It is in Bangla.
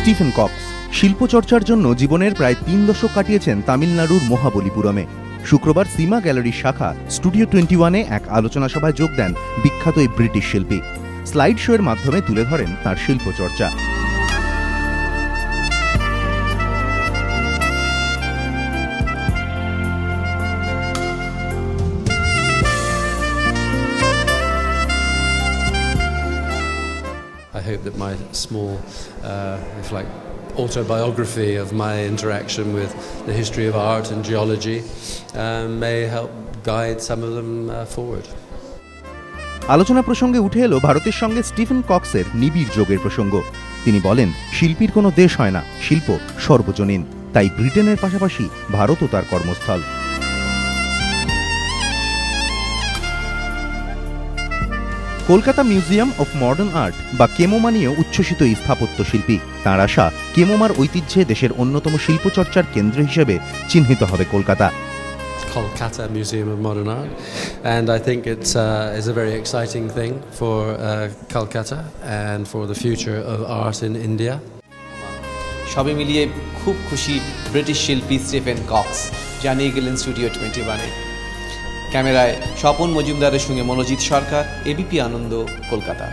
স্টিফেন কক্স শিল্পচর্চার জন্য জীবনের প্রায় ৩ দশক কাটিয়েছেন তামিলনাড়ুর মহাবলীপুরমে। শুক্রবার সিমা গ্যালারির শাখা স্টুডিও 21-এ এক আলোচনা সভায় যোগ দেন বিখ্যাত এই ব্রিটিশ শিল্পী। স্লাইড শো এর মাধ্যমে তুলে ধরেন তাঁর শিল্পচর্চা। I hope that my small, if like, autobiography of my interaction with the history of art and geology may help guide some of them forward. আলোচনা প্রসঙ্গে উঠে এলো ভারতের সঙ্গে স্টিফেন কক্সের নিবিড় যোগের প্রসঙ্গ। তিনি বলেন, শিল্পীর কোনো দেশ হয় না, শিল্প সর্বজনীন, তাই ব্রিটেনের পাশাপাশি ভারতও তার কর্মস্থল। Kolkata museum of modern art বা কেমোমা নিয়েও উচ্ছ্বসিত এই স্থাপত্য শিল্পী। তাঁর আশা, কেমোমার ঐতিহ্যে দেশের অন্যতম শিল্পচর্চার কেন্দ্র হিসেবে চিহ্নিত হবে Kolkata. Kolkata Museum of Modern Art, and I think it's a very exciting thing for Kolkata and for the future of art in India. সবে মিলিয়ে খুব খুশি ব্রিটিশ শিল্পী স্টিফেন কক্স, জানিয়ে গেলেন স্টুডিও 21-এ। ক্যামেরায় স্বপন মজুমদারের সঙ্গে মনোজিৎ সরকার, এবিপি আনন্দ, কলকাতা।